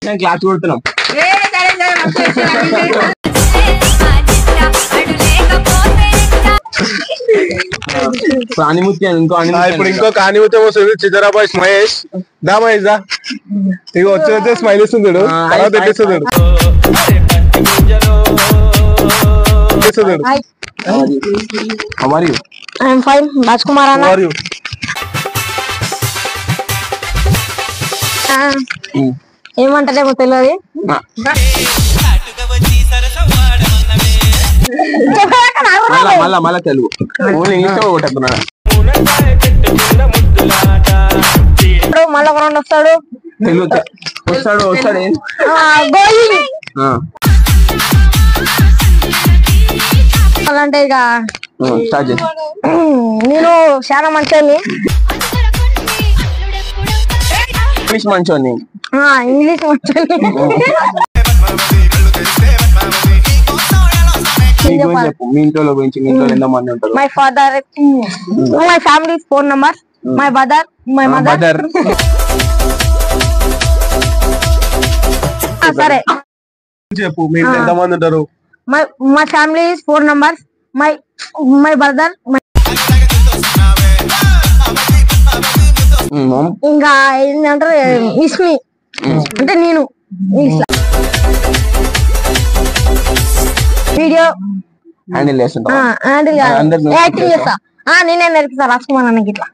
నేను క్లాస్ కొడుతున్నాం. ఇప్పుడు ఇంకొక ఆనిముత్యం వస్తుంది. చిజరాబాయ్ మహేష్ దా మహేష్ దా ఇక వచ్చి స్మైల్ ఇస్తుంది. తెప్పిస్తుంది. రాజ్కుమార్ అన్న ఏమంటారేమో తెలియదు. మళ్ళా తెలుగు ఇంగ్లీష్ కొట్టేస్తున్నాడు. మళ్ళీ ఒక రౌండ్ వస్తాడు. వస్తాడు అంటే ఇక నేను చాలా మంచోని ఇంగ్లీష్ మంచోని ఇంగ్లీష్ మంచోని. మీ ఇంట్లో గురించి మీ ఇంట్లో ఎంతమంది ఉంటారు? My father, my family 4 members, my brother, my mother. సరే చెప్పు మీ ఇంట్లో ఎంతమంది ఉంటారు? My family 4 members, my brother, ఇంకా ఏంటంటారు ఇస్మి అంటే నేను వీడియో హ్యాండిల్ చేస్తా, యాక్టింగ్ చేస్తా. నేనే నేర్పిస్తా రాజ్కుమార్ అన్నకి ఇట్లా.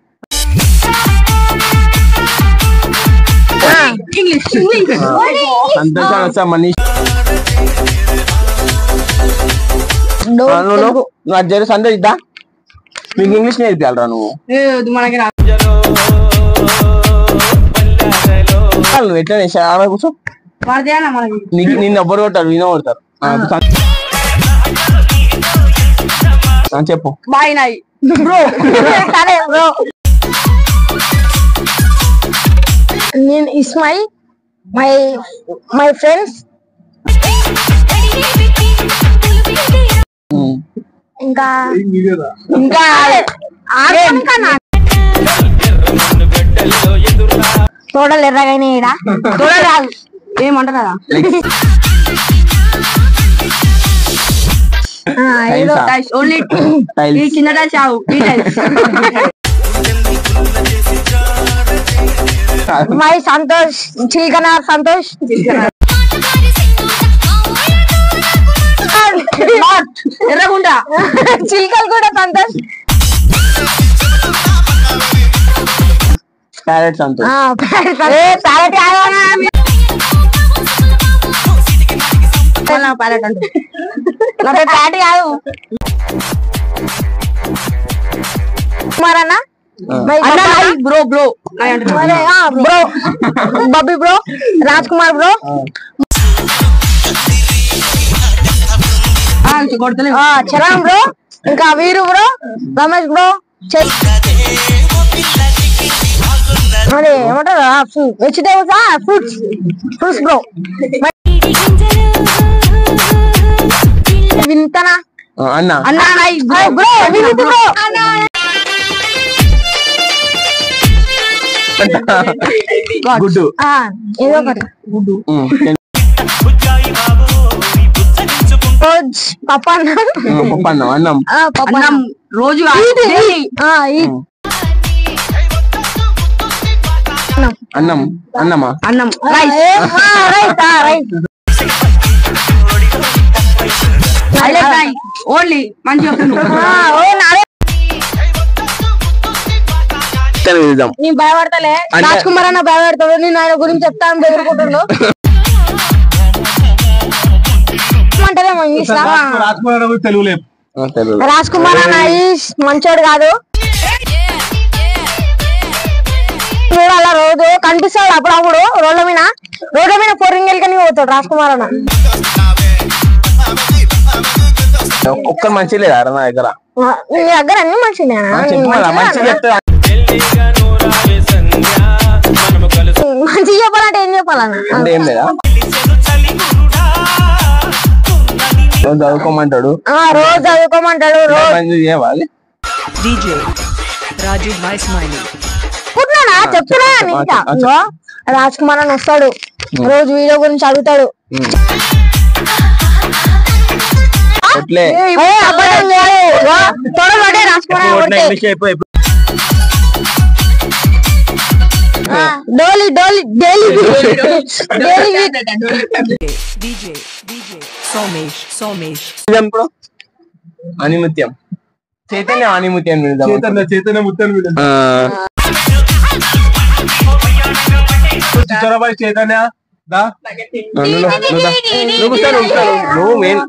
సందేశ్ ఇద్దా మీకు ఇంగ్లీష్ నేర్పియాలరా నువ్వు? ఎట్లా కూర్చో. నిన్ను ఎవ్వరు కొట్టారు, వినో కొడతారు. చెప్పు. బాయ్ నాయ్ బ్రో. సరే బ్రో. నేను ఇస్మై మై ఫ్రెండ్స్ ఇంకా తోడలు ఎర్రగానే తోడ రాదు ఏమంటారా? చిన్న చావు మై సంతోష్ చిల్కనార్ సంతోష్ ఎర్రగుంట చిల్కలు కూడా సంతోష్ ప్యారెట్ సంతోష్. ప్యారెట్ అంటే ప్యారెట్ కాదు మరన్నా bro bro bro Babbi bro Rajkumar bro Charan bro ఇంకా వీరు బ్రో రమేష్ బ్రో అదే ఏమంటారు వెజిటేబుల్స్ ఫ్రూట్స్ బ్రో వింతనా అన్న బ్రో వినిత్ బ్రో గుడ్డు ఏదో ఒకటి గుడ్డు పప్పన్నం అన్నం అన్నం రోజు అన్నం అన్నమా అన్నం రైస్ ఓన్లీ మంచిగా నేను భయపడతలే రాజ్కుమార్ అన్న భయపడతాడు నేను ఆయన గురించి చెప్తాను బెదిరిపోతుండు అంటారేమో ఇంగ్లీష్ రాజ్కుమార్ అన్న మంచోడు కాదు అలా రోజు కనిపిస్తాడు అప్పుడప్పుడు రోడ్ల మీద పొరింగెళ్ళకని పోతాడు రాజ్కుమార్ అన్న ఒక్క మంచి లేదా నా దగ్గర నీ దగ్గర అన్ని మంచిగా మంచి చెప్పాలంటే ఏం చెప్పాలన్నా ఏం లేదా రోజు చదువుకోమంటాడు రోజు చేయాలి చెప్తున్నా రాజ్కుమార్ అని వస్తాడు రోజు వీడియో గురించి అడుగుతాడు. ఎట్లే అబద్ధం కాదు. తొడగొట్టే రాసుకోవడం. డోలీ డోలీ డైలీ ఆనిముత్యం చైతన్య ఆనిముత్యం చైతన్య ముత్యాన్ని పిలుద్దాం. చిచ్చరాబాయ్ చైతన్య దా నువ్వు మెయిన్